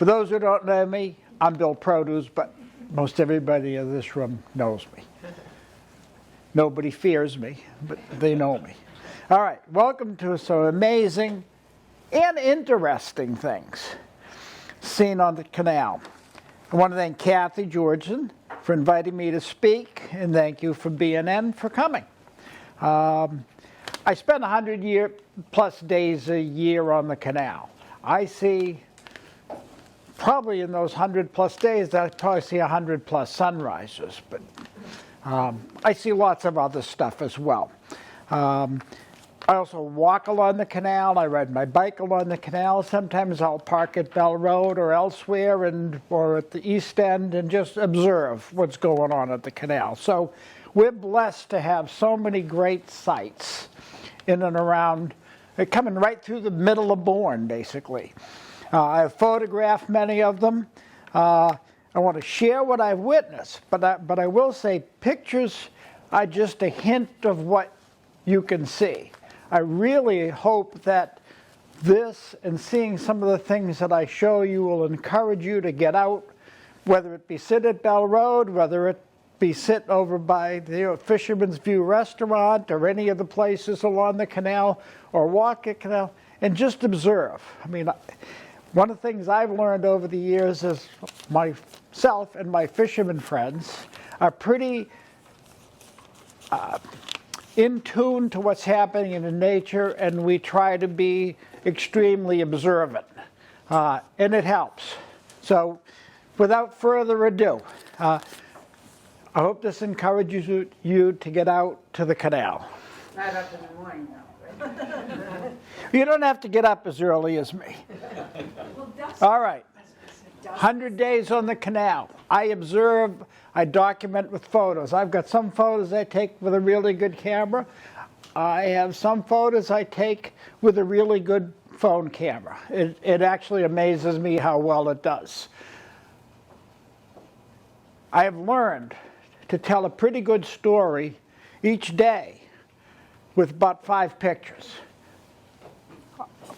For those who don't know me, I'm Bill Produz, but most everybody in this room knows me. Nobody fears me, but they know me. All right, welcome to some amazing and interesting things seen on the canal. I want to thank Kathy Georgeson for inviting me to speak, and thank you for BNN for coming. I spend 100+ days a year on the canal. I see, probably in those 100+ days, I probably see 100+ sunrises, but I see lots of other stuff as well. I also walk along the canal. I ride my bike along the canal. Sometimes I'll park at Bell Road or elsewhere or at the East End and just observe what's going on at the canal. So we're blessed to have so many great sites in and around, coming right through the middle of Bourne, basically. I've photographed many of them. I want to share what I've witnessed, but I will say pictures are just a hint of what you can see. I really hope that this and seeing some of the things that I show you will encourage you to get out, whether it be sit at Bell Road, whether it be sit over by the Fisherman's View restaurant or any of the places along the canal, or walk the canal and just observe. I mean, one of the things I've learned over the years is myself and my fisherman friends are pretty in tune to what's happening in nature, and we try to be extremely observant, and it helps. So without further ado, I hope this encourages you to get out to the canal. Not up in the morning, though, right? You don't have to get up as early as me. All right. 100 days on the canal. I observe, I document with photos. I've got some photos I take with a really good camera. I have some photos I take with a really good phone camera. It actually amazes me how well it does. I have learned to tell a pretty good story each day with about 5 pictures.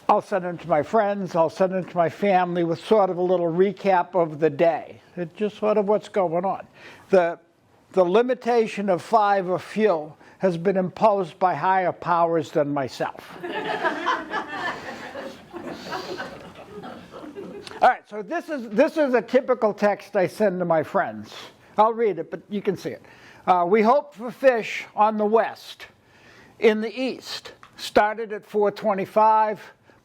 I'll send them to my friends, I'll send them to my family with sort of a little recap of the day. It's just sort of what's going on. The limitation of 5 or few has been imposed by higher powers than myself. All right, so this is a typical text I send to my friends. I'll read it, but you can see it. We hope for fish on the west. In the east, started at 4:25.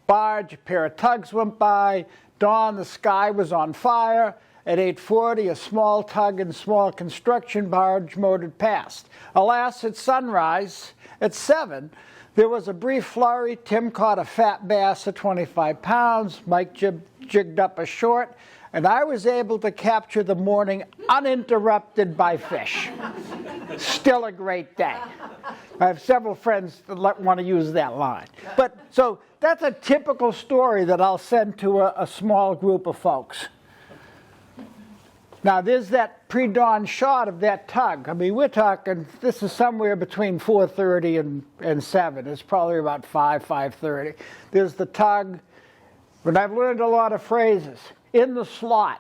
Barge, a pair of tugs went by. Dawn, the sky was on fire. At 8:40, a small tug and small construction barge motored past. Alas, at sunrise, at 7, there was a brief flurry. Tim caught a fat bass of 25 pounds. Mike jigged up a short, and I was able to capture the morning uninterrupted by fish. Still a great day. I have several friends that want to use that line. But so that's a typical story that I'll send to a small group of folks. Now there's that pre-dawn shot of that tug. I mean, we're talking, this is somewhere between 4:30 and 7. It's probably about 5:30. There's the tug. But I've learned a lot of phrases. In the slot,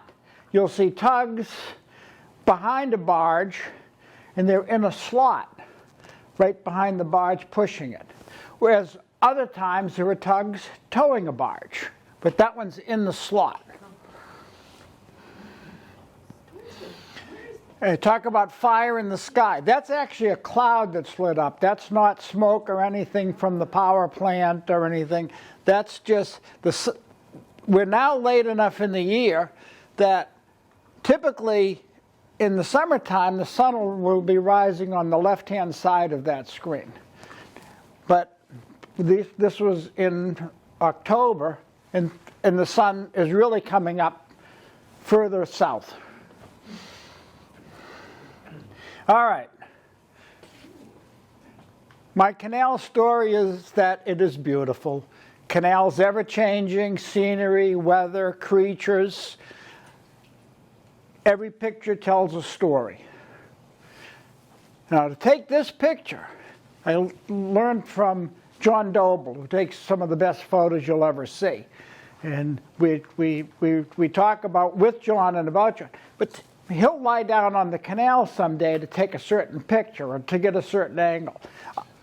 you'll see tugs behind a barge, and they're in a slot right behind the barge pushing it. Whereas other times there are tugs towing a barge, but that one's in the slot. Talk about fire in the sky. That's actually a cloud that's lit up. That's not smoke or anything from the power plant or anything. That's just we're now late enough in the year that typically in the summertime, the sun will be rising on the left-hand side of that screen. But this was in October, and the sun is really coming up further south. All right. My canal story is that it is beautiful. Canals ever-changing, scenery, weather, creatures. Every picture tells a story. Now, to take this picture, I learned from John Doble, who takes some of the best photos you'll ever see. And we talk about with John and about John, but he'll lie down on the canal someday to take a certain picture or to get a certain angle.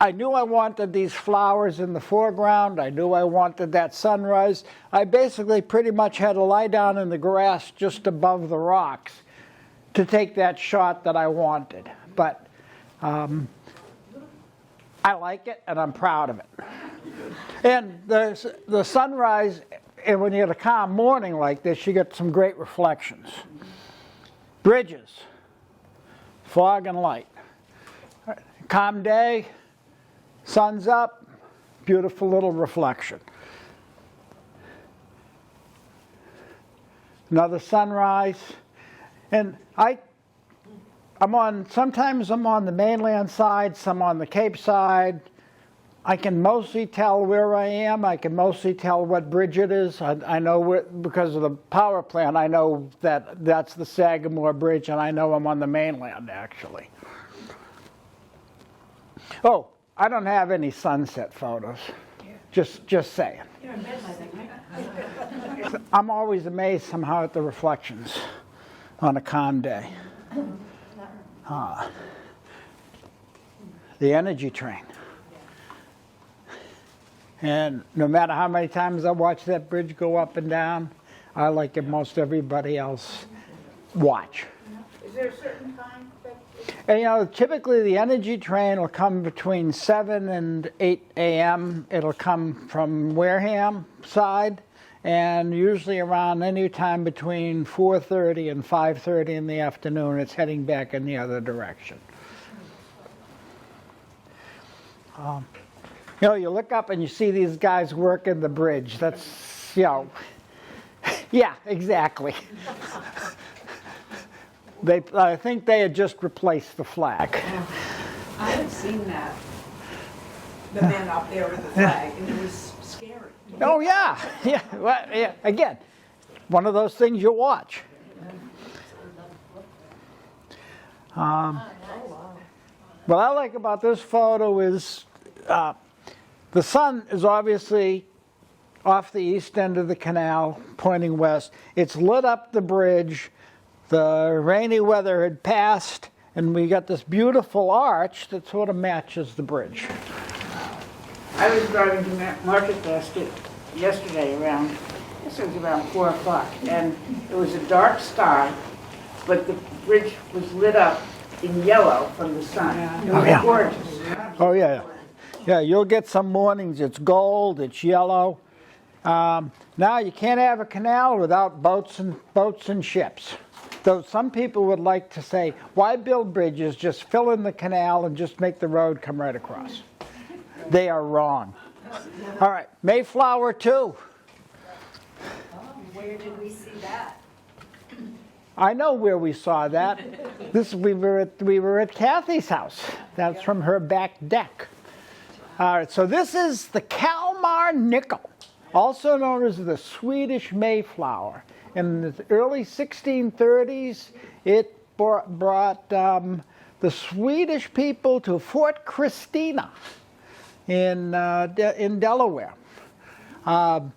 I knew I wanted these flowers in the foreground. I knew I wanted that sunrise. I basically pretty much had to lie down in the grass just above the rocks to take that shot that I wanted. But I like it and I'm proud of it. And the sunrise, and when you get a calm morning like this, you get some great reflections. Bridges, fog and light. Calm day, sun's up, beautiful little reflection. Another sunrise. And sometimes I'm on the mainland side, some on the Cape side. I can mostly tell where I am. I can mostly tell what bridge it is. I know because of the power plant, I know that that's the Sagamore Bridge, and I know I'm on the mainland, actually. Oh, I don't have any sunset photos. Just saying. You're in bed, I think, right? I'm always amazed somehow at the reflections on a calm day. The energy train. And no matter how many times I watch that bridge go up and down, I like it most everybody else watch. Is there a certain time? And, typically the energy train will come between 7 and 8 a.m. It'll come from Wareham side, and usually around any time between 4:30 and 5:30 in the afternoon, it's heading back in the other direction. You look up and you see these guys working the bridge. That's, yeah, exactly. I think they had just replaced the flag. I had seen that. The men up there with the flag, and it was scary. Oh, yeah. Yeah. Well, yeah. Again, one of those things you watch. What I like about this photo is the sun is obviously off the east end of the canal, pointing west. It's lit up the bridge. The rainy weather had passed, and we got this beautiful arch that sort of matches the bridge. I was driving to Market Basket yesterday around, I guess it was around 4 o'clock, and it was a dark sky, but the bridge was lit up in yellow from the sun. It was yeah. gorgeous. Oh, yeah. Yeah, you'll get some mornings, it's gold, it's yellow. Now, you can't have a canal without boats and ships. Though some people would like to say, why build bridges? Just fill in the canal and just make the road come right across. They are wrong. All right, Mayflower 2. Where did we see that? I know where we saw that. We were at Kathy's house. That's from her back deck. All right, so this is the Kalmar nickel, also known as the Swedish Mayflower. In the early 1630s, it brought the Swedish people to Fort Christina in Delaware. I'm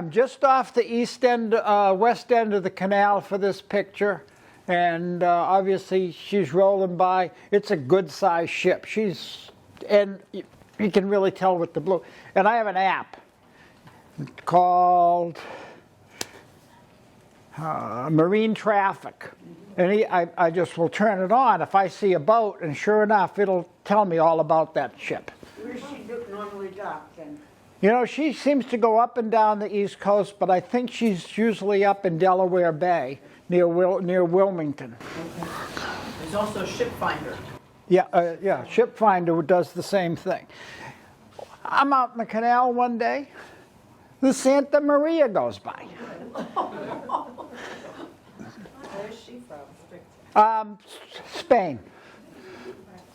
just off the west end of the canal for this picture, and obviously she's rolling by. It's a good-sized ship. And you can really tell with the blue. And I have an app called Marine Traffic. And I just will turn it on if I see a boat, and sure enough, it'll tell me all about that ship. Where's she normally docked then? She seems to go up and down the East Coast, but I think she's usually up in Delaware Bay, near Wilmington. Okay. There's also Ship Finder. Yeah, Ship Finder does the same thing. I'm out in the canal one day. The Santa Maria goes by. Where's she from? Spain.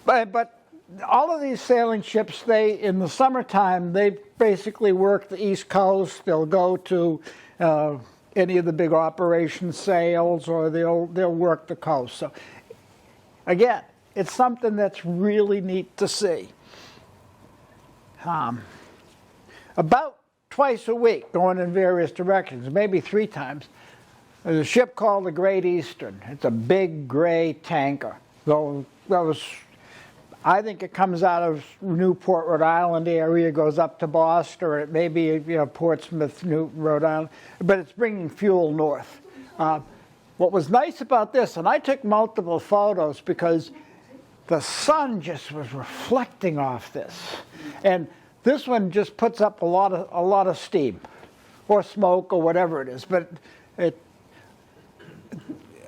But all of these sailing ships, in the summertime, they basically work the East Coast. They'll go to any of the big operation sails, or they'll work the coast. So, again, it's something that's really neat to see. About twice a week going in various directions, maybe 3 times. There's a ship called the Great Eastern. It's a big gray tanker. I think it comes out of Newport, Rhode Island area, goes up to Boston, or it may be Portsmouth, Rhode Island, but it's bringing fuel north. What was nice about this, and I took multiple photos because the sun just was reflecting off this, and this one just puts up a lot of steam, or smoke, or whatever it is. But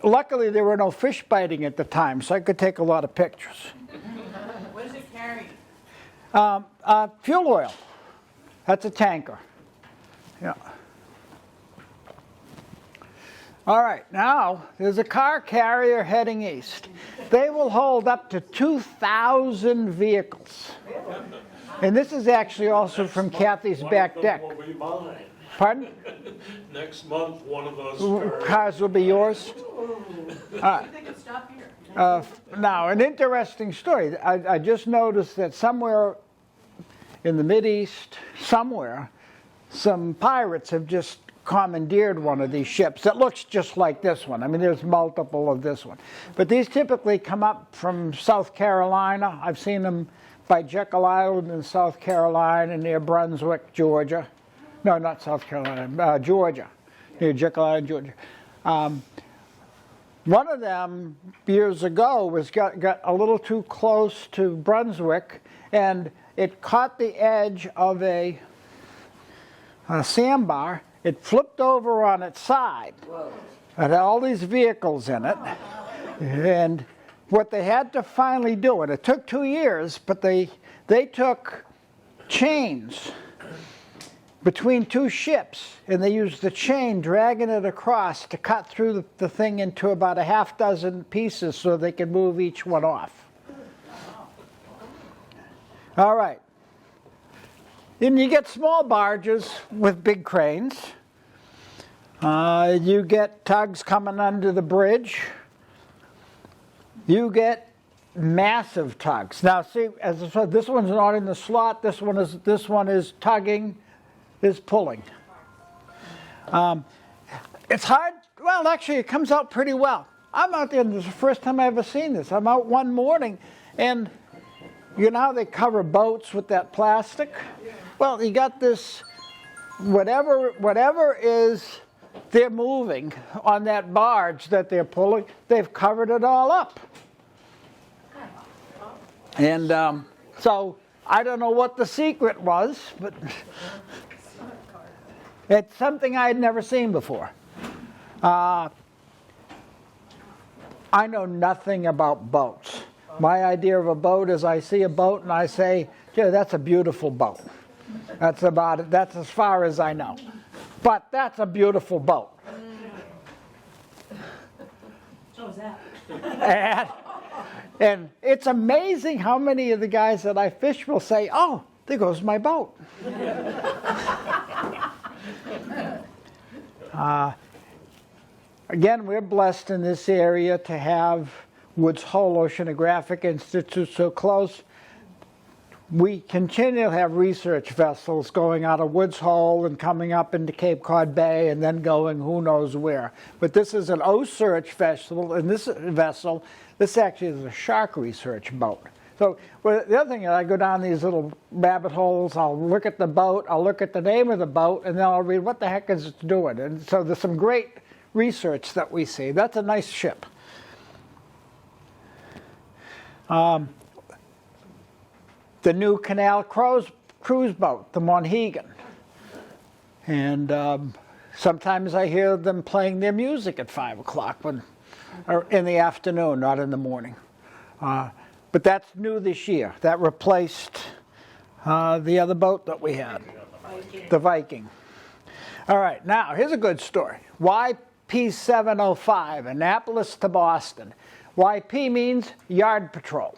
luckily there were no fish biting at the time, so I could take a lot of pictures. What is it carrying? Fuel oil. That's a tanker. Yeah. All right, now there's a car carrier heading east. They will hold up to 2,000 vehicles. And this is actually also from Kathy's back deck. One of them will be mine. Pardon? Next month, one of those Cars will be yours? They could stop here. Now, an interesting story. I just noticed that somewhere in the Mideast, somewhere, some pirates have just commandeered one of these ships that looks just like this one. I mean, there's multiple of this one. But these typically come up from South Carolina. I've seen them by Jekyll Island in South Carolina, near Brunswick, Georgia. No, not South Carolina, Georgia, near Jekyll Island, Georgia. One of them, years ago, got a little too close to Brunswick, and it caught the edge of a sandbar. It flipped over on its side. Whoa. It had all these vehicles in it. And what they had to finally do, and it took 2 years, but they took chains between 2 ships, and they used the chain dragging it across to cut through the thing into about a half dozen pieces so they could move each one off. All right. Then you get small barges with big cranes. You get tugs coming under the bridge. You get massive tugs. Now, see, as I said, this one's not in the slot. This one is tugging, is pulling. It's hard. Well, actually, it comes out pretty well. I'm out there, and this is the first time I've ever seen this. I'm out one morning, and you know how they cover boats with that plastic? Well, you got this, whatever is they're moving on that barge that they're pulling, they've covered it all up. And so I don't know what the secret was, but it's something I had never seen before. I know nothing about boats. My idea of a boat is I see a boat and I say, yeah, that's a beautiful boat. That's about it. That's as far as I know. But that's a beautiful boat. So is that. And it's amazing how many of the guys that I fish will say, oh, there goes my boat. Again, we're blessed in this area to have Woods Hole Oceanographic Institute so close. We continue to have research vessels going out of Woods Hole and coming up into Cape Cod Bay and then going who knows where. But this is an O-search vessel, and this actually is a shark research boat. So the other thing is I go down these little rabbit holes, I'll look at the boat, I'll look at the name of the boat, and then I'll read what the heck is it doing. And so there's some great research that we see. That's a nice ship. The new canal cruise boat, the Monhegan. And sometimes I hear them playing their music at 5 o'clock or in the afternoon, not in the morning. But that's new this year. That replaced the other boat that we had, the Viking. All right, now here's a good story. YP705, Annapolis to Boston. YP means yard patrol.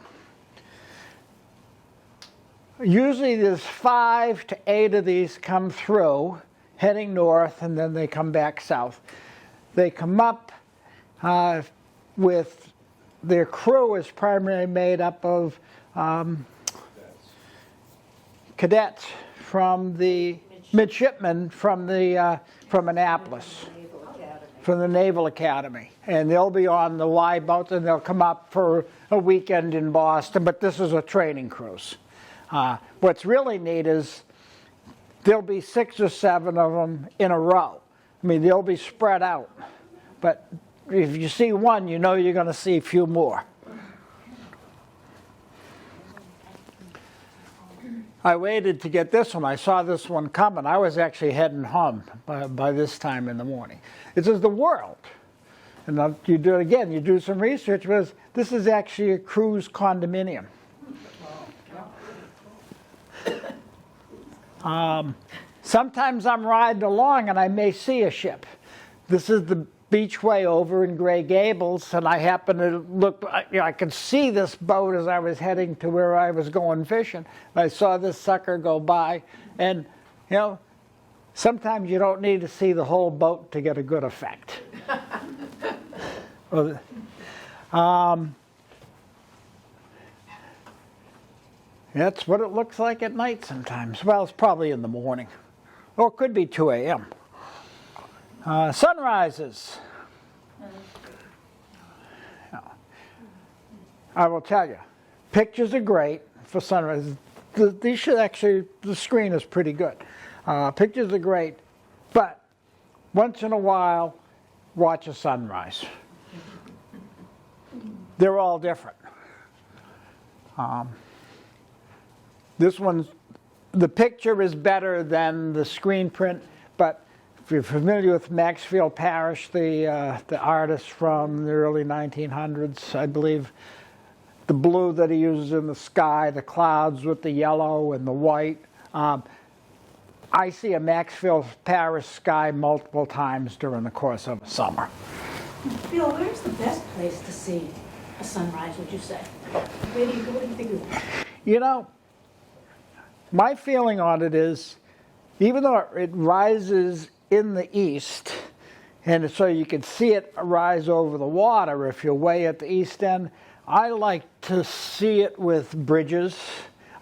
Usually there's 5 to 8 of these come through, heading north, and then they come back south. They come up with, their crew is primarily made up of cadets from the midshipmen from Annapolis, from the Naval Academy. And they'll be on the Y boats, and they'll come up for a weekend in Boston, but this is a training cruise. What's really neat is there'll be 6 or 7 of them in a row. I mean, they'll be spread out. But if you see one, you know you're going to see a few more. I waited to get this one. I saw this one coming. I was actually heading home by this time in the morning. This is the World. And you do it again. You do some research, because this is actually a cruise condominium. Sometimes I'm riding along and I may see a ship. This is the beachway over in Gray Gables, and I happen to look, I could see this boat as I was heading to where I was going fishing. I saw this sucker go by, and you know, sometimes you don't need to see the whole boat to get a good effect. That's what it looks like at night sometimes. Well, it's probably in the morning, or it could be 2 a.m. Sunrises. I will tell you, pictures are great for sunrises. These should actually, the screen is pretty good. Pictures are great, but once in a while, watch a sunrise. They're all different. This one's, the picture is better than the screen print, but if you're familiar with Maxfield Parrish, the artist from the early 1900s, I believe, the blue that he uses in the sky, the clouds with the yellow and the white. I see a Maxfield Parrish sky multiple times during the course of a summer. Bill, where's the best place to see a sunrise, would you say? Where do you think of that? You know, my feeling on it is, even though it rises in the east, and so you can see it rise over the water if you're way at the east end, I like to see it with bridges.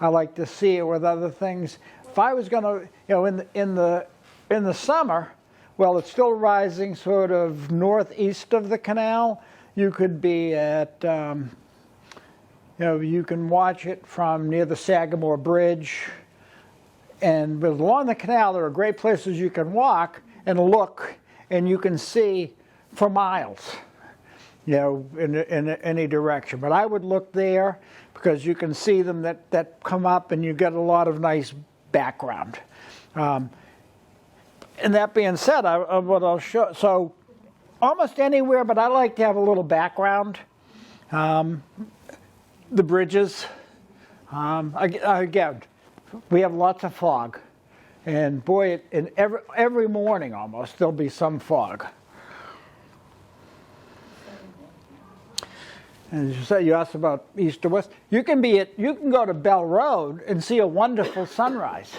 I like to see it with other things. If I was going to, you know, in the summer, well, it's still rising sort of northeast of the canal. You could be at, you know, you can watch it from near the Sagamore Bridge. And along the canal, there are great places you can walk and look, and you can see for miles, you know, in any direction. But I would look there, because you can see them that come up, and you get a lot of nice background. And that being said, what I'll show, so almost anywhere, but I like to have a little background. The bridges, again, we have lots of fog, and boy, in every morning almost there'll be some fog. And as you say, you asked about east or west. You can go to Bell Road and see a wonderful sunrise.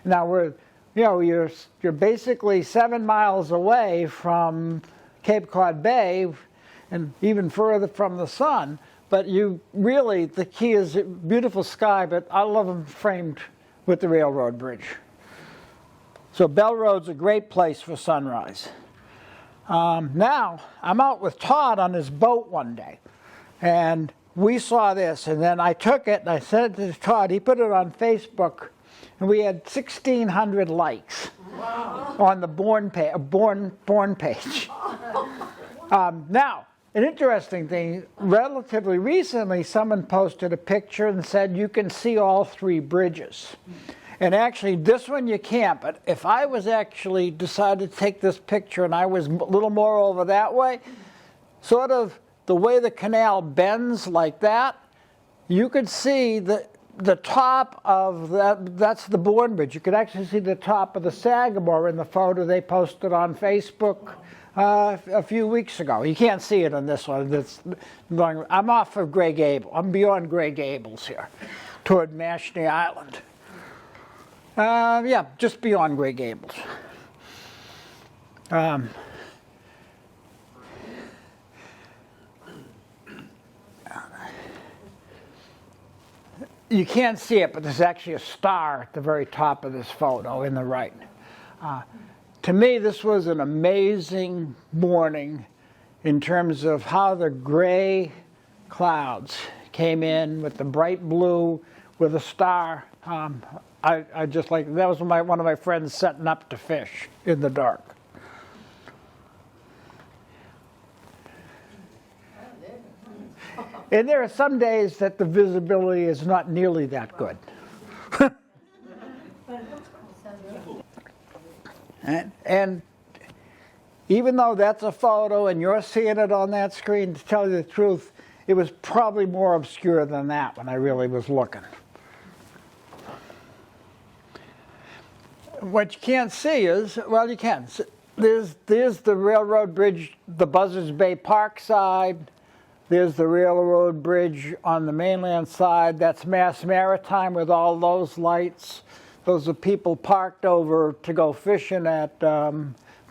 Now you're basically 7 miles away from Cape Cod Bay, and even further from the sun. But the key is beautiful sky, but I love them framed with the railroad bridge. So Bell Road's a great place for sunrise. Now, I'm out with Todd on his boat one day, and we saw this, and then I took it and I sent it to Todd. He put it on Facebook, and we had 1,600 likes on the Bourne page. Now, an interesting thing, relatively recently, someone posted a picture and said you can see all 3 bridges. And actually, this one you can't, but if I was actually decided to take this picture and I was a little more over that way, sort of the way the canal bends like that, you could see the top of that's the Bourne Bridge. You could actually see the top of the Sagamore in the photo they posted on Facebook a few weeks ago. You can't see it on this one. I'm off of Gray Gables. I'm beyond Gray Gables here, toward Mashney Island. Yeah, just beyond Gray Gables. You can't see it, but there's actually a star at the very top of this photo in the right. To me, this was an amazing morning in terms of how the gray clouds came in with the bright blue with a star. I just like, that was one of my friends setting up to fish in the dark. And there are some days that the visibility is not nearly that good. And even though that's a photo and you're seeing it on that screen, to tell you the truth, it was probably more obscure than that when I really was looking. What you can't see is, well, you can. There's the railroad bridge, the Buzzards Bay Park side. There's the railroad bridge on the mainland side. That's Mass Maritime with all those lights. Those are people parked over to go fishing at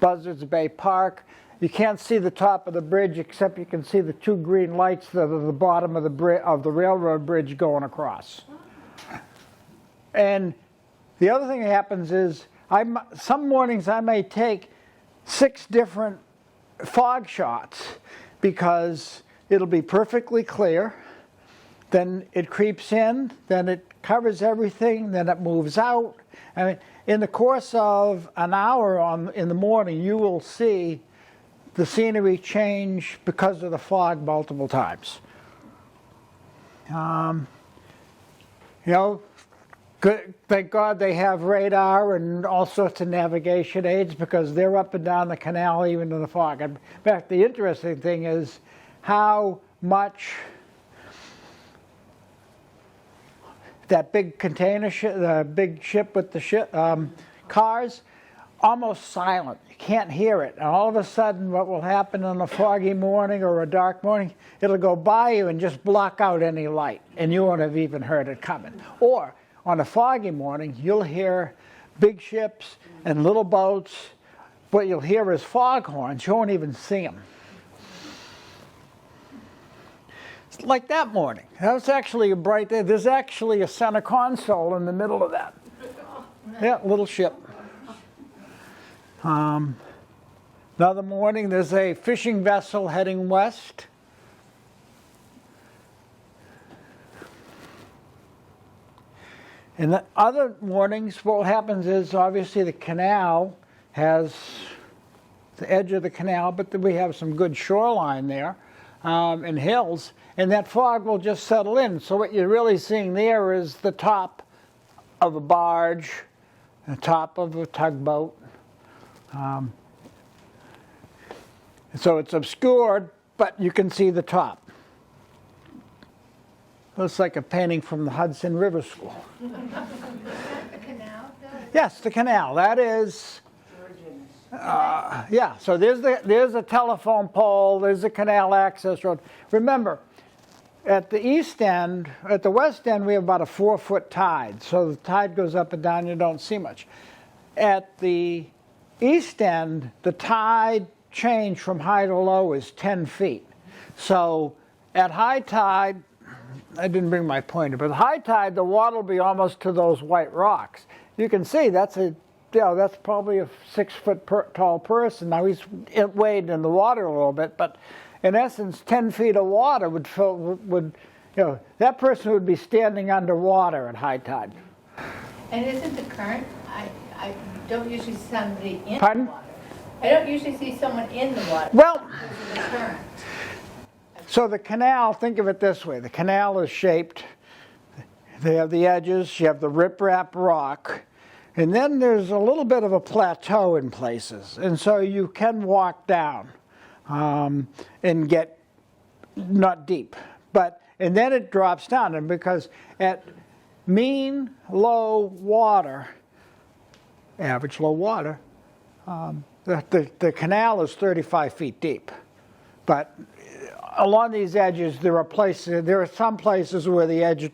Buzzards Bay Park. You can't see the top of the bridge except you can see the two green lights that are the bottom of the railroad bridge going across. And the other thing that happens is some mornings I may take 6 different fog shots because it'll be perfectly clear, then it creeps in, then it covers everything, then it moves out. I mean, in the course of an hour in the morning, you will see the scenery change because of the fog multiple times. You know, thank God they have radar and all sorts of navigation aids because they're up and down the canal even in the fog. In fact, the interesting thing is how much that big container ship, the big ship with the cars, almost silent. You can't hear it. And all of a sudden, what will happen on a foggy morning or a dark morning, it'll go by you and just block out any light, and you won't have even heard it coming. Or on a foggy morning, you'll hear big ships and little boats. What you'll hear is foghorns. You won't even see them. It's like that morning. That was actually a bright day. There's actually a center console in the middle of that. Yeah, little ship. Another morning, there's a fishing vessel heading west. And the other mornings, what happens is obviously the canal has the edge of the canal, but then we have some good shoreline there and hills, and that fog will just settle in. So what you're really seeing there is the top of a barge, the top of a tugboat. So it's obscured, but you can see the top. Looks like a painting from the Hudson River School. The canal, though? Yes, the canal. That is, yeah. So there's a telephone pole. There's a canal access road. Remember, at the east end, at the west end, we have about a 4-foot tide. So the tide goes up and down. You don't see much. At the east end, the tide change from high to low is 10 feet. So at high tide, I didn't bring my pointer, but at high tide, the water will be almost to those white rocks. You can see that's that's probably a 6-foot tall person. Now he's wading in the water a little bit, but in essence, 10 feet of water would that person would be standing underwater at high tide. And isn't the current, I don't usually see somebody in Pardon? the water. I don't usually see someone in the water. Well, Because of the current. so the canal, think of it this way. The canal is shaped. They have the edges. You have the riprap rock. And then there's a little bit of a plateau in places. And so you can walk down and get not deep. And then it drops down. And because at mean low water, average low water, the canal is 35 feet deep. But along these edges, there are some places where the edge,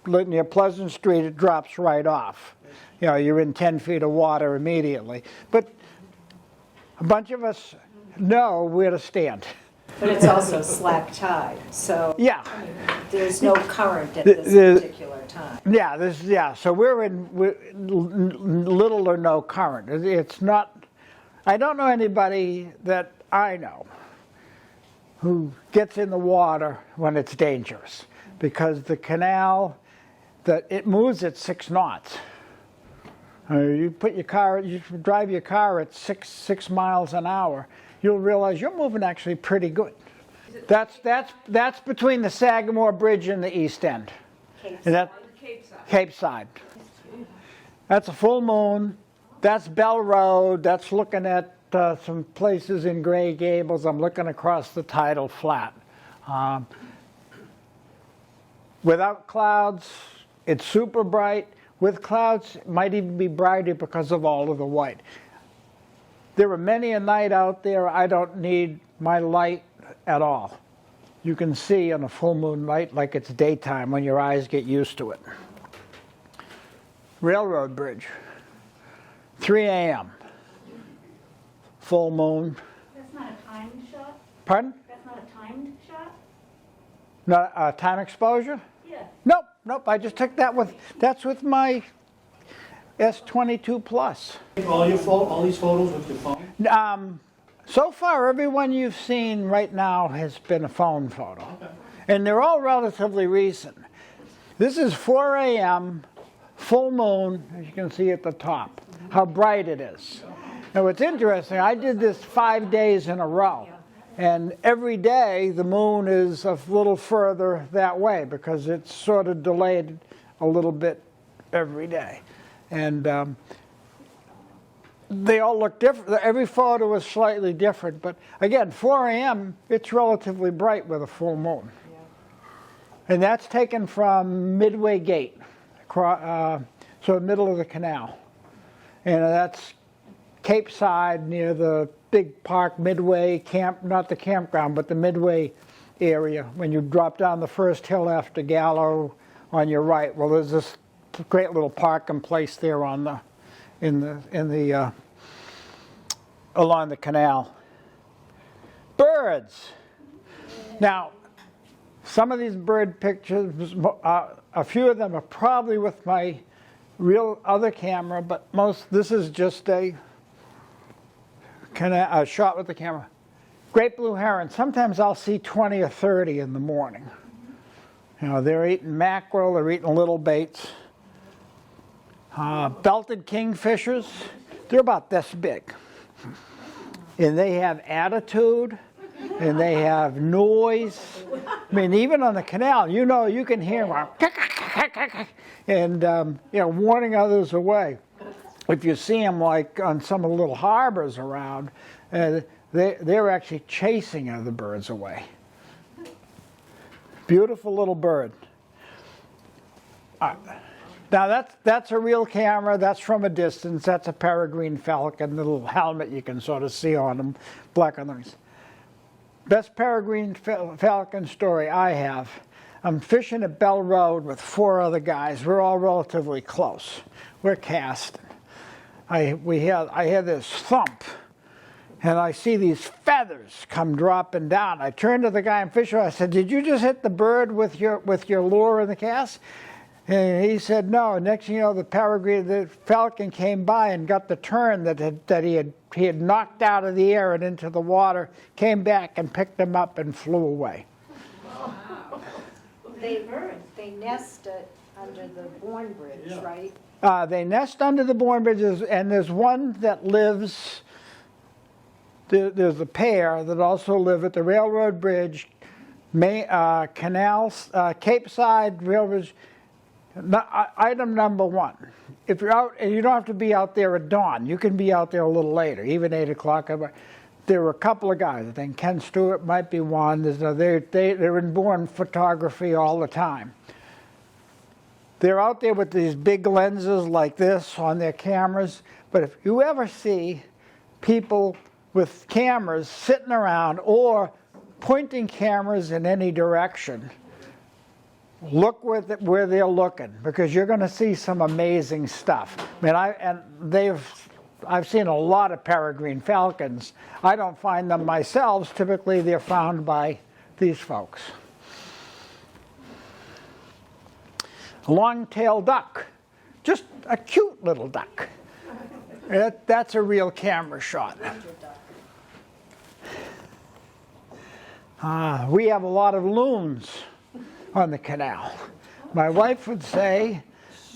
near Pleasant Street, it drops right off. You're in 10 feet of water immediately. But a bunch of us know where to stand. But it's also slack tide, so Yeah. there's no current at this particular time. Yeah, so we're in little little or no current. It's not, I don't know anybody that I know who gets in the water when it's dangerous, because the canal, it moves at 6 knots. You drive your car at six miles an hour, you'll realize you're moving actually pretty good. That's between the Sagamore Bridge and the East End. Cape Side. That's a full moon. That's Bell Road. That's looking at some places in Gray Gables. I'm looking across the tidal flat. Without clouds, it's super bright. With clouds, it might even be brighter because of all of the white. There are many a night out there I don't need my light at all. You can see on a full moon night like it's daytime when your eyes get used to it. Railroad bridge, 3 a.m. Full moon. That's not a timed shot? Pardon? That's not a timed shot? Not time exposure? Yeah. Nope. I just took that's with my S22 Plus. All these photos with your phone? So far, everyone you've seen right now has been a phone photo. Okay. And they're all relatively recent. This is 4 a.m., full moon, as you can see at the top, how bright it is. Now, what's interesting, I did this 5 days in a row. And every day, the moon is a little further that way because it's sort of delayed a little bit every day. And they all look different. Every photo is slightly different. But again, 4 a.m., it's relatively bright with a full moon. Yeah. And that's taken from Midway Gate, so the middle of the canal. And that's Cape Side near the big park, Midway camp, not the campground, but the Midway area. When you drop down the first hill after Gallo on your right, well, there's this great little parking place there on the along the canal. Birds. Now, some of these bird pictures, a few of them are probably with my real other camera, but this is just a shot with the camera. Great blue heron. Sometimes I'll see 20 or 30 in the morning. You know, they're eating mackerel, they're eating little baits. Belted kingfishers, they're about this big. And they have attitude, and they have noise. I mean, even on the canal, you can hear them, and warning others away. If you see them like on some of the little harbors around, they're actually chasing other birds away. Beautiful little bird. Now that's a real camera. That's from a distance. That's a peregrine falcon. The little helmet you can sort of see on them, black on them. Best peregrine falcon story I have. I'm fishing at Bell Road with 4 other guys. We're all relatively close. We're casting. I hear this thump, and I see these feathers come dropping down. I turned to the guy I'm fishing with. I said, "Did you just hit the bird with your lure in the cast?" And he said, "No." Next thing you know, the falcon came by and got the tern that he had knocked out of the air and into the water, came back and picked him up and flew away. Wow. They nest under the Bourne Bridge, right? They nest under the Bourne bridges, and there's one that lives. There's a pair that also live at the railroad bridge, canals, Cape Side railroad. Item number 1, if you're out, and you don't have to be out there at dawn, you can be out there a little later, even 8 o'clock. There were a couple of guys, I think Ken Stewart might be one. They're in Bourne photography all the time. They're out there with these big lenses like this on their cameras, but if you ever see people with cameras sitting around or pointing cameras in any direction, look where they're looking, because you're going to see some amazing stuff. I mean, I've seen a lot of peregrine falcons. I don't find them myself. Typically, they're found by these folks. Long-tailed duck, just a cute little duck. That's a real camera shot. We have a lot of loons on the canal. My wife would say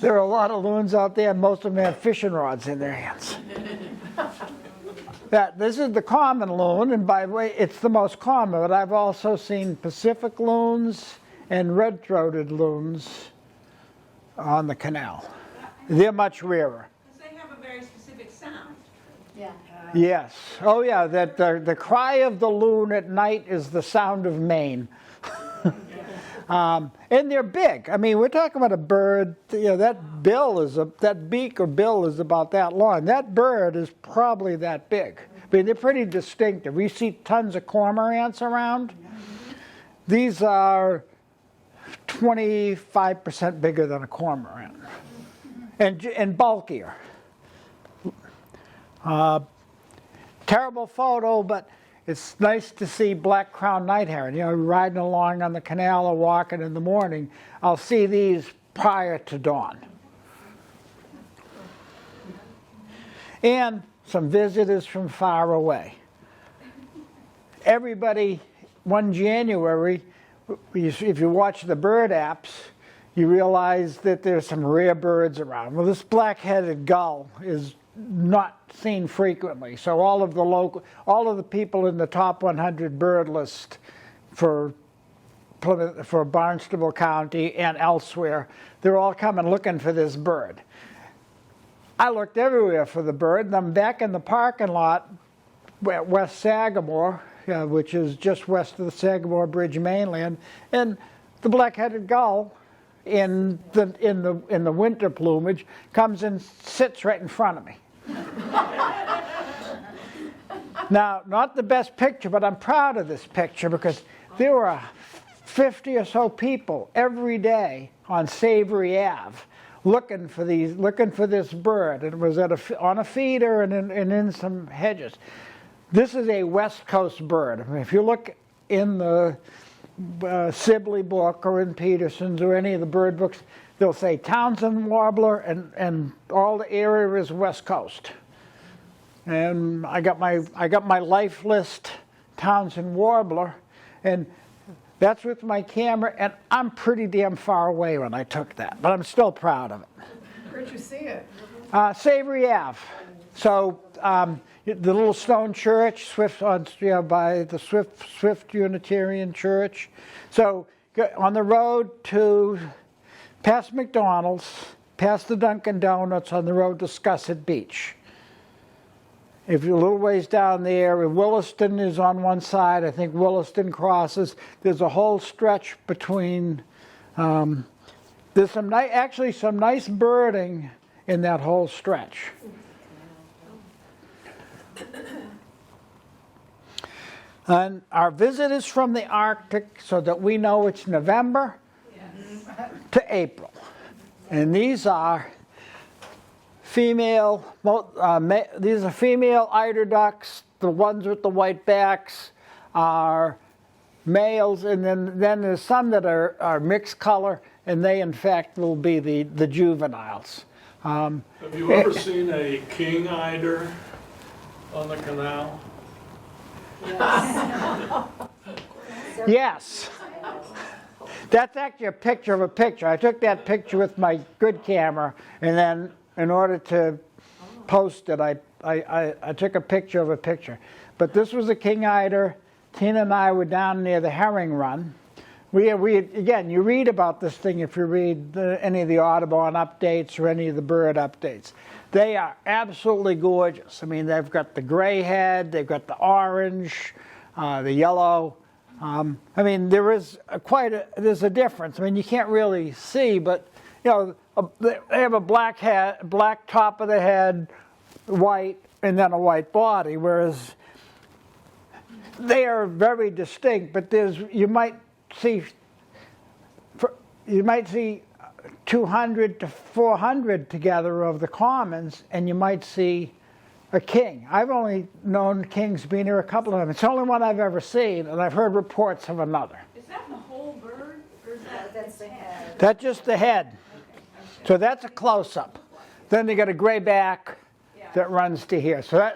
there are a lot of loons out there, most of them have fishing rods in their hands. This is the common loon, and by the way, it's the most common, but I've also seen Pacific loons and red-throated loons on the canal. They're much rarer. Because they have a very specific sound. Yeah. Yes. Oh, yeah. That the cry of the loon at night is the sound of Maine. And they're big. I mean, we're talking about a bird. You know, that beak or bill is about that long. That bird is probably that big. I mean, they're pretty distinctive. We see tons of cormorants around. These are 25% bigger than a cormorant, and bulkier. Terrible photo, but it's nice to see black-crowned night heron. You know, riding along on the canal or walking in the morning, I'll see these prior to dawn. And some visitors from far away. Everybody, 1 January, if you watch the bird apps, you realize that there's some rare birds around. Well, this black-headed gull is not seen frequently. So all of the people in the top 100 bird list for Barnstable County and elsewhere, they're all coming looking for this bird. I looked everywhere for the bird, and I'm back in the parking lot at West Sagamore, which is just west of the Sagamore Bridge mainland, and the black-headed gull in the winter plumage comes and sits right in front of me. Now, not the best picture, but I'm proud of this picture because there were 50 or so people every day on Savory Ave looking for this bird. It was on a feeder and in some hedges. This is a West Coast bird. I mean, if you look in the Sibley book or in Peterson's or any of the bird books, they'll say Townsend warbler and all the area is West Coast. And I got my life list Townsend warbler, and that's with my camera, and I'm pretty damn far away when I took that, but I'm still proud of it. Where'd you see it? Savory Ave. So the little stone church, by the Swift Unitarian Church. So on the road to past McDonald's, past the Dunkin' Donuts, on the road to Scusset Beach. If you're a little ways down there, Williston is on one side. I think Williston crosses. There's a whole stretch between. There's some nice birding in that whole stretch. And our visit is from the Arctic, so that we know it's November to April. And these are female eider ducks. The ones with the white backs are males, and then there's some that are mixed color, and they in fact will be the juveniles. Have you ever seen a king eider on the canal? Yes. That's actually a picture of a picture. I took that picture with my good camera, and then in order to post it, I took a picture of a picture. But this was a king eider. Tina and I were down near the herring run. Again, you read about this thing if you read any of the Audubon updates or any of the bird updates. They are absolutely gorgeous. I mean, they've got the gray head, they've got the orange, the yellow. I mean, there's a difference. I mean, you can't really see, but you know, they have a black head, black top of the head, white, and then a white body. Whereas they are very distinct. But you might see 200 to 400 together of the commons, and you might see a king. I've only known kings being here a couple of them. It's the only one I've ever seen, and I've heard reports of another. Is that the whole bird, or is That's the head. That's just the head. So that's a close-up. Then they got a gray back that runs to here. So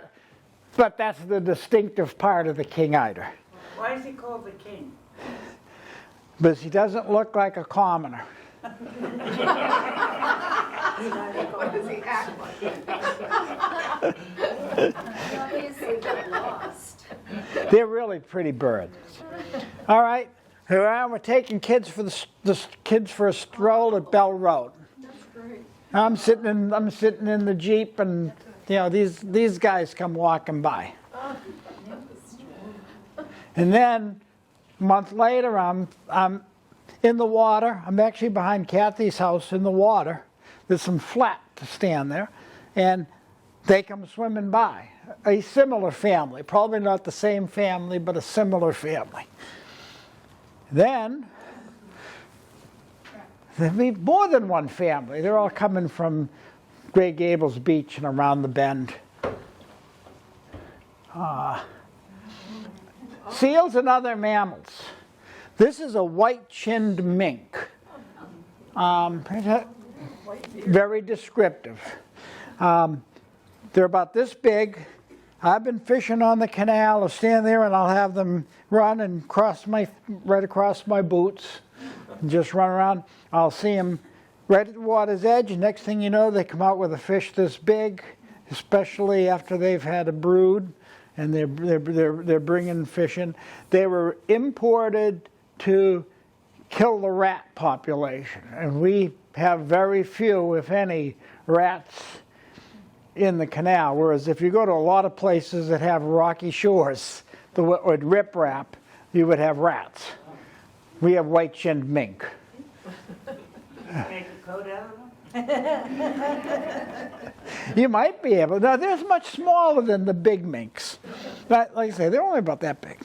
but that's the distinctive part of the king eider. Why is he called the king? Because he doesn't look like a commoner. What does he act like? Obviously got lost. They're really pretty birds. All right, here I am. We're taking kids for the kids for a stroll at Bell Road. That's great. I'm sitting in the Jeep, and these guys come walking by. And then a month later, I'm in the water. I'm actually behind Kathy's house in the water. There's some flat to stand there, and they come swimming by. A similar family, probably not the same family, but a similar family. Then there'll be more than one family. They're all coming from Grey Gables Beach and around the bend. Seals and other mammals. This is a white-chinned mink. Very descriptive. They're about this big. I've been fishing on the canal. I'll stand there and I'll have them run and right across my boots and just run around. I'll see them right at the water's edge, and next thing you know, they come out with a fish this big, especially after they've had a brood, and they're bringing fish in. They were imported to kill the rat population, and we have very few, if any, rats in the canal, whereas if you go to a lot of places that have rocky shores with riprap, you would have rats. We have white-chinned mink. Make a coat out of them? You might be able. No, they're much smaller than the big minks. But like I say, they're only about that big.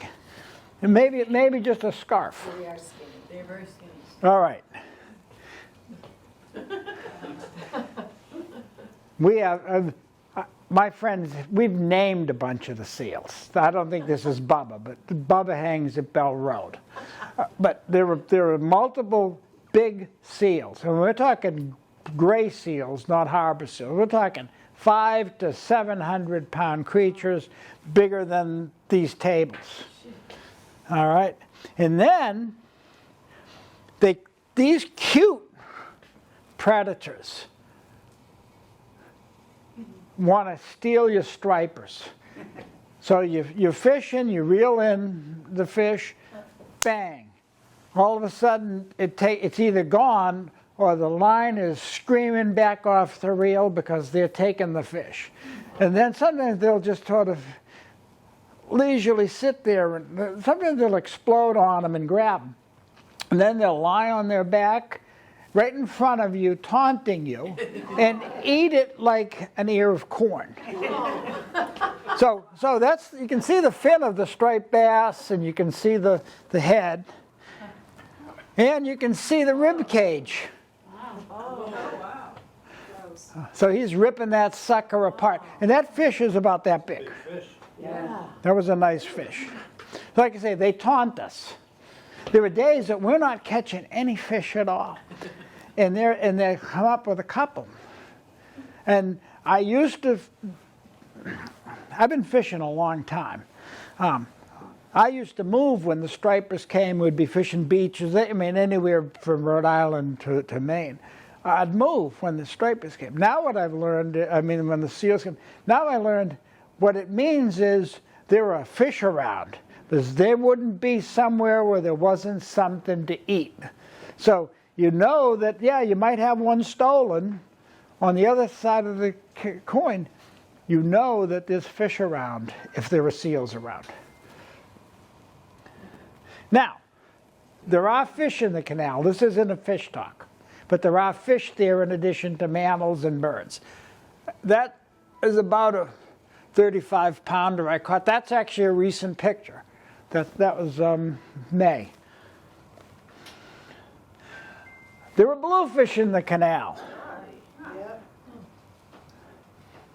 And maybe just a scarf. They are skinny. They're very skinny. All right. We have, my friends, we've named a bunch of the seals. I don't think this is Bubba, but Bubba hangs at Bell Road. But there are multiple big seals, and we're talking gray seals, not harbor seals. We're talking 500 to 700 pound creatures, bigger than these tables. All right, and then these cute predators want to steal your stripers. So you're fishing, you reel in the fish, bang. All of a sudden, it's either gone or the line is screaming back off the reel because they're taking the fish. And then sometimes they'll just sort of leisurely sit there, and sometimes they'll explode on them and grab them. And then they'll lie on their back right in front of you, taunting you, and eat it like an ear of corn. So that's, you can see the fin of the striped bass, and you can see the head, and you can see the rib cage. Oh, wow. So he's ripping that sucker apart, and that fish is about that big. Fish. Yeah. That was a nice fish. Like I say, they taunt us. There were days that we're not catching any fish at all, and they come up with a couple. And I've been fishing a long time. I used to move when the stripers came. We'd be fishing beaches. Anywhere from Rhode Island to Maine. I'd move when the stripers came. Now what I've learned, when the seals came, now I learned what it means is there are fish around. There wouldn't be somewhere where there wasn't something to eat. So you know that, you might have one stolen. On the other side of the coin, you know that there's fish around if there are seals around. Now, there are fish in the canal. This isn't a fish talk. But there are fish there in addition to mammals and birds. That is about a 35-pounder I caught. That's actually a recent picture. That was May. There were bluefish in the canal.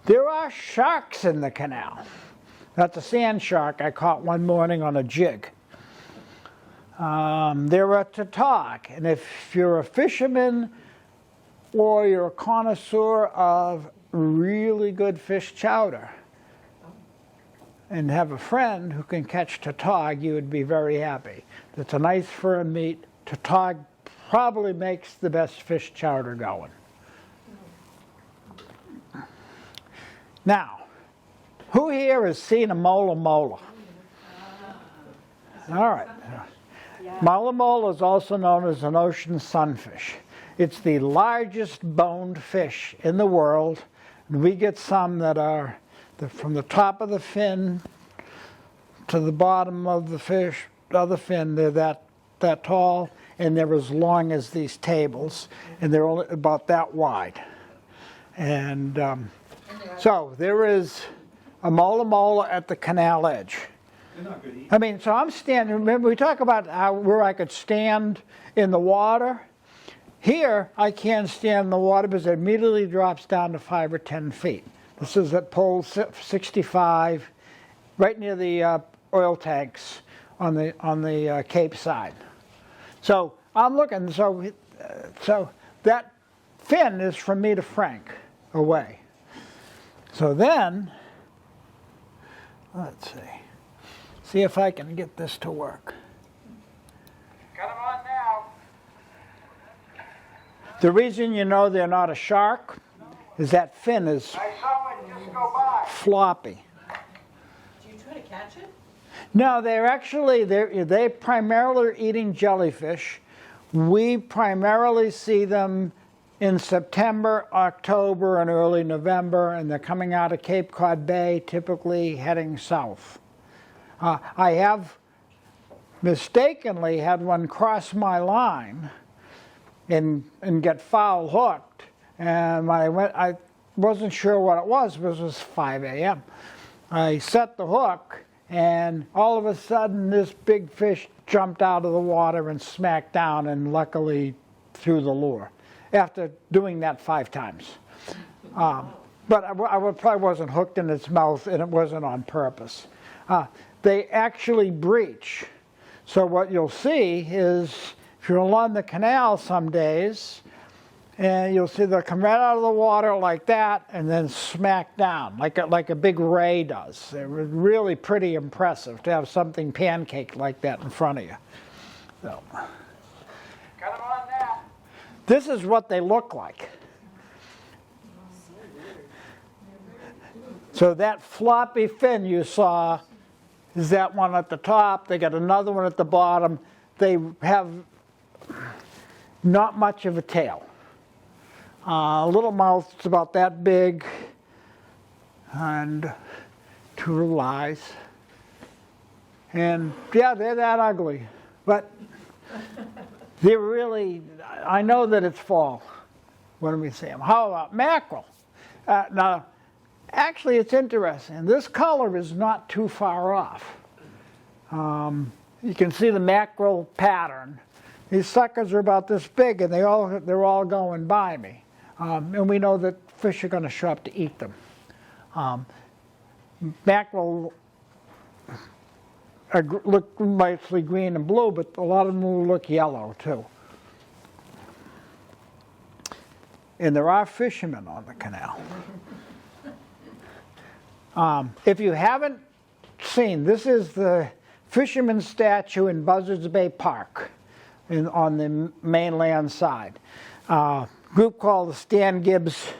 There are sharks in the canal. That's a sand shark I caught one morning on a jig. There were tautog, and if you're a fisherman or you're a connoisseur of really good fish chowder and have a friend who can catch tautog, you would be very happy. It's a nice firm meat. Tautog probably makes the best fish chowder going. Now, who here has seen a mola mola? All right. Mola mola is also known as an ocean sunfish. It's the largest boned fish in the world. And we get some that are from the top of the fin to the bottom of the fish, other fin, they're that tall, and they're as long as these tables, and they're only about that wide. And so there is a mola mola at the canal edge. They're not good to eat. I mean, so I'm standing, remember we talk about where I could stand in the water? Here, I can't stand in the water because it immediately drops down to 5 or 10 feet. This is at pole 65, right near the oil tanks on the Cape side. So I'm looking, so that fin is from me to Frank away. So then, let's see if I can get this to work. Got them on now. The reason you know they're not a shark is that fin is floppy. Do you try to catch it? No, they primarily are eating jellyfish. We primarily see them in September, October, and early November, and they're coming out of Cape Cod Bay, typically heading south. I have mistakenly had one cross my line and get foul hooked, and when I went, I wasn't sure what it was, because it was 5 a.m. I set the hook, and all of a sudden this big fish jumped out of the water and smacked down, and luckily threw the lure after doing that 5 times. But I probably wasn't hooked in its mouth, and it wasn't on purpose. They actually breach. So what you'll see is, if you're along the canal some days, and you'll see they'll come right out of the water like that and then smack down, like a big ray does. It was really pretty impressive to have something pancaked like that in front of you. So, got them on now. This is what they look like. So that floppy fin you saw is that one at the top. They got another one at the bottom. They have not much of a tail. Little mouth, it's about that big, and 2 little eyes. And yeah, they're that ugly. But they're really, I know that it's fall when we see them. How about mackerel? Now, actually, it's interesting. This color is not too far off. You can see the mackerel pattern. These suckers are about this big, and they're all going by me. And we know that fish are going to show up to eat them. Mackerel look mostly green and blue, but a lot of them will look yellow too. And there are fishermen on the canal. If you haven't seen, this is the Fisherman statue in Buzzards Bay Park on the mainland side. Group called the Stan Gibbs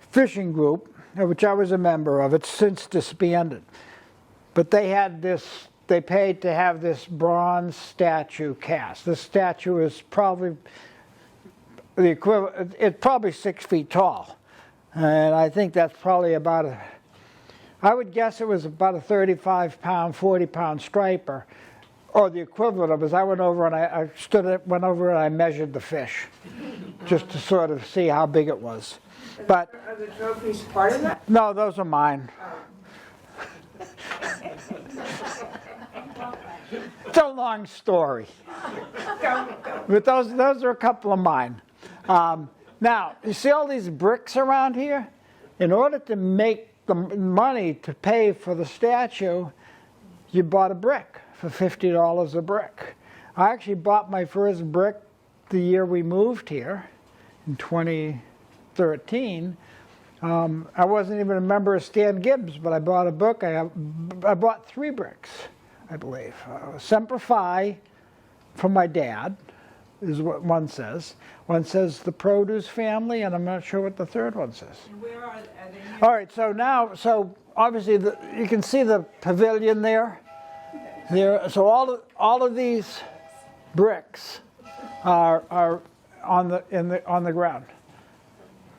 Fishing Group, which I was a member of. It's since disbanded. But they paid to have this bronze statue cast. This statue is probably the equivalent, it's probably 6 feet tall. And I think that's probably I would guess it was about a 35-pound, 40-pound striper, or the equivalent of it. I went over and went over and I measured the fish, just to sort of see how big it was. But Are the trophies part of that? no, those are mine. It's a long story, but those are a couple of mine. Now, you see all these bricks around here? In order to make the money to pay for the statue, you bought a brick for $50 a brick. I actually bought my first brick the year we moved here in 2013, I wasn't even a member of Stan Gibbs, but I bought a book. I bought 3 bricks, I believe. Semper Fi from my dad is what one says. One says the Produz family, and I'm not sure what the third one says. And where are they? All right, so obviously you can see the pavilion there. So all of these bricks are on the ground.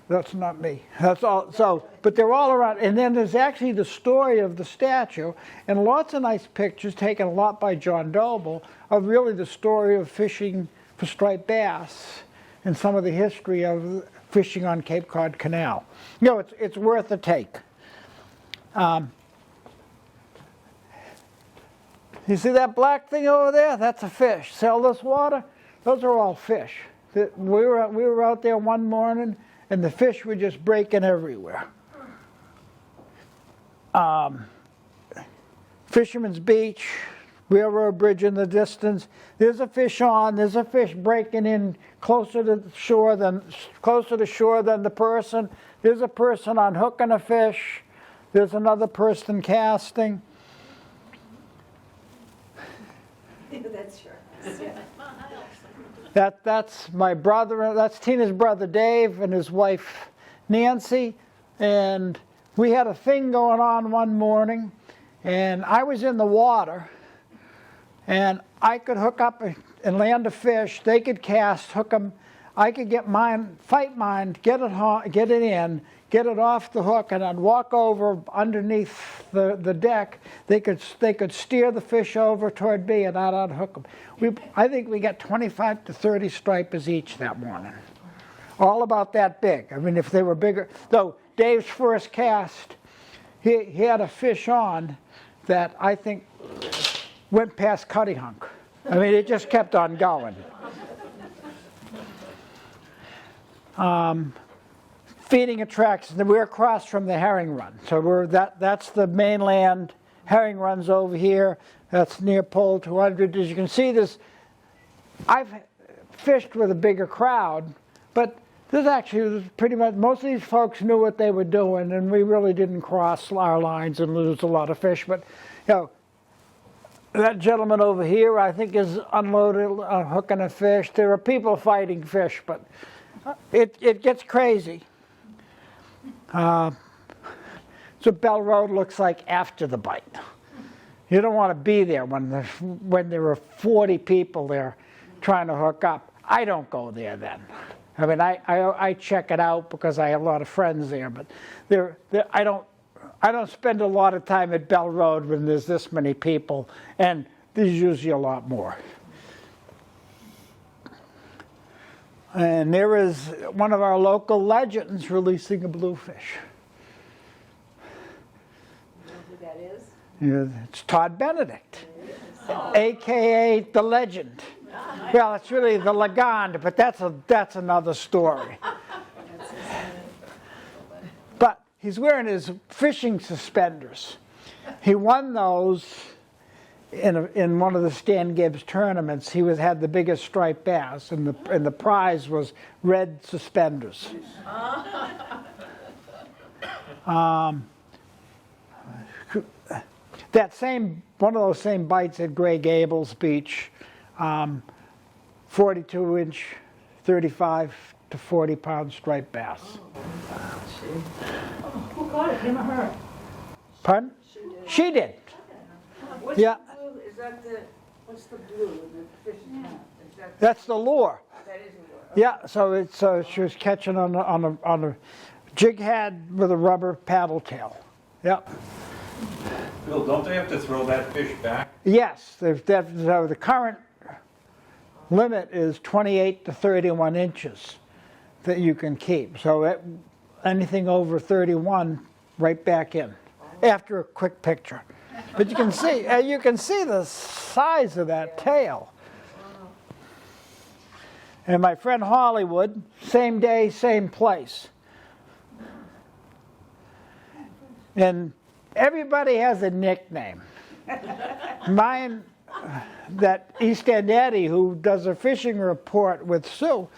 That's not me. That's all. So, but they're all around. And then there's actually the story of the statue, and lots of nice pictures taken a lot by John Doble of really the story of fishing for striped bass and some of the history of fishing on Cape Cod Canal. You know, it's worth a take. You see that black thing over there? That's a fish. See all this water? Those are all fish. We were out there one morning, and the fish were just breaking everywhere. Fisherman's Beach, railroad bridge in the distance. There's a fish on. There's a fish breaking in closer to shore than the person. There's a person on hooking a fish. There's another person casting. That's yours. That's my brother. That's Tina's brother Dave and his wife Nancy. And we had a thing going on one morning, and I was in the water, and I could hook up and land a fish. They could cast, hook them. I could get mine, fight mine, get it in, get it off the hook, and I'd walk over underneath the deck. They could steer the fish over toward me, and I'd unhook them. I think we got 25 to 30 stripers each that morning. All about that big. I mean, if they were bigger. Though Dave's first cast, he had a fish on that I think went past Cutty Hunk. I mean, it just kept on going. Feeding attractions. We're across from the herring run. So that's the mainland. Herring run's over here. That's near pole 200. As you can see, I've fished with a bigger crowd, but this actually was pretty much, most of these folks knew what they were doing, and we really didn't cross our lines and lose a lot of fish. But, you know, that gentleman over here, I think, is unloaded, hooking a fish. There are people fighting fish, but it gets crazy. So Bell Road looks like after the bite. You don't want to be there when there are 40 people there trying to hook up. I don't go there then. I mean, I check it out because I have a lot of friends there, but I don't spend a lot of time at Bell Road when there's this many people, and there's usually a lot more. And there is one of our local legends releasing a bluefish. You know who that is? Yeah, it's Todd Benedict, a.k.a. the legend. Well, it's really the legend, but that's another story. But he's wearing his fishing suspenders. He won those in one of the Stan Gibbs tournaments. He had the biggest striped bass, and the prize was red suspenders. One of those same bites at Gray Gables Beach, 42-inch, 35 to 40 pound striped bass. Who caught it, him or her? Pardon? She did. What's Yeah. the blue? Is that what's the blue in the fish's mouth? Is that That's the lure. that is the lure? Yeah, so she was catching on a jig head with a rubber paddle tail. Yeah. Bill, don't they have to throw that fish back? Yes, so the current limit is 28 to 31 inches that you can keep. So anything over 31, right back in after a quick picture. But you can see the size of that tail. And my friend Hollywood, same day, same place. And everybody has a nickname. Mine, that East End Eddie, who does a fishing report with Sue,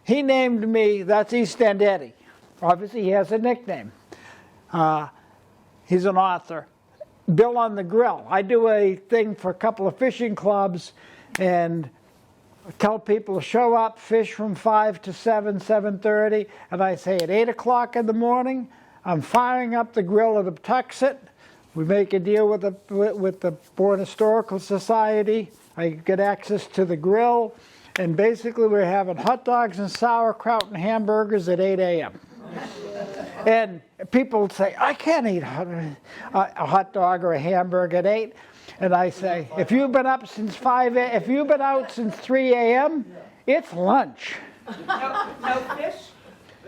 he named me, that's East End Eddie. obviously he has a nickname. He's an author. Bill on the Grill. I do a thing for a couple of fishing clubs and tell people to show up, fish from 5 to 7, 7:30, and I say at 8 o'clock in the morning, I'm firing up the grill at Patuxet. We make a deal with the Bourne Historical Society. I get access to the grill, and basically we're having hot dogs and sauerkraut and hamburgers at 8 a.m. And people say, I can't eat a hot dog or a hamburger at 8. And I say, if you've been up since 5 a.m., if you've been out since 3 a.m., it's lunch. No fish?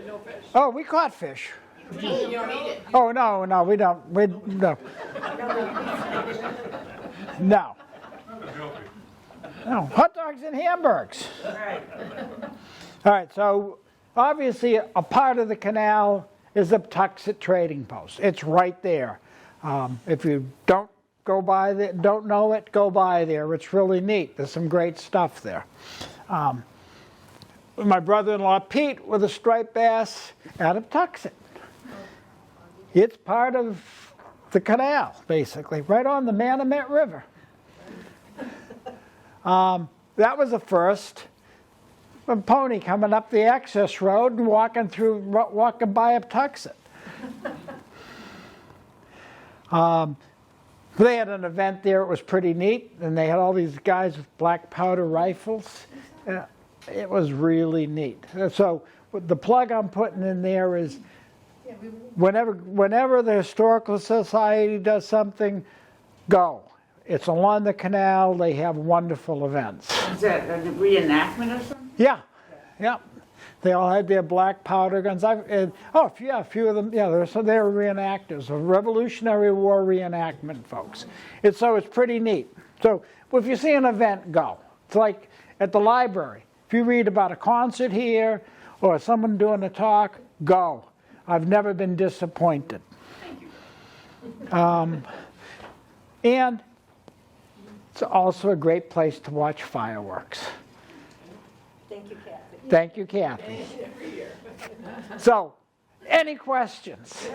No fish. Oh, we caught fish. You don't eat it? Oh, no, we don't. No. No. No, hot dogs and hamburgers. Right. All right, so obviously a part of the canal is the Patuxet Trading Post. It's right there. If you don't know it, go by there. It's really neat. There's some great stuff there. My brother-in-law Pete with a striped bass out of Patuxet. It's part of the canal, basically, right on the Manamet River. That was a first. A pony coming up the access road and walking by Patuxet. They had an event there. It was pretty neat, and they had all these guys with black powder rifles. It was really neat. So the plug I'm putting in there is whenever the Historical Society does something, go. It's along the canal. They have wonderful events. Is that a reenactment or something? Yeah. They all had their black powder guns. A few of them. Yeah, they were reenactors, a Revolutionary War reenactment folks. It's pretty neat. So if you see an event, go. It's like at the library. If you read about a concert here or someone doing a talk, go. I've never been disappointed. And it's also a great place to watch fireworks. Thank you, Kathy. Thank you, Kathy. So, any questions?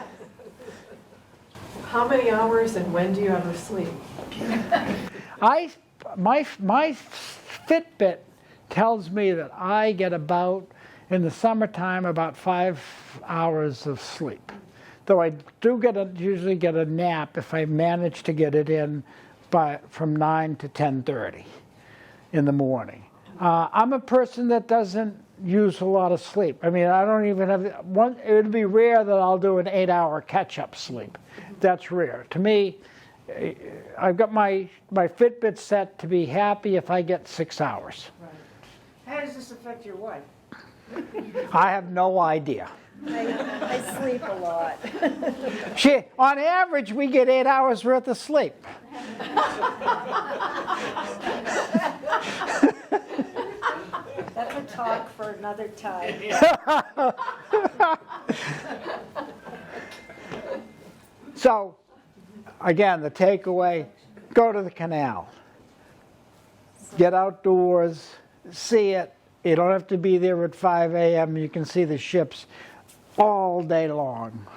How many hours and when do you ever sleep? My Fitbit tells me that I get in the summertime, about 5 hours of sleep. Though I do usually get a nap if I manage to get it in from 9 to 10:30 in the morning. I'm a person that doesn't use a lot of sleep. I mean, I don't even have one. It would be rare that I'll do an 8-hour catch-up sleep. That's rare. To me, I've got my Fitbit set to be happy if I get 6 hours. How does this affect your wife? I have no idea. I sleep a lot. On average, we get 8 hours worth of sleep. That's a talk for another time. So, again, the takeaway, go to the canal. Get outdoors, see it. You don't have to be there at 5 a.m. You can see the ships all day long.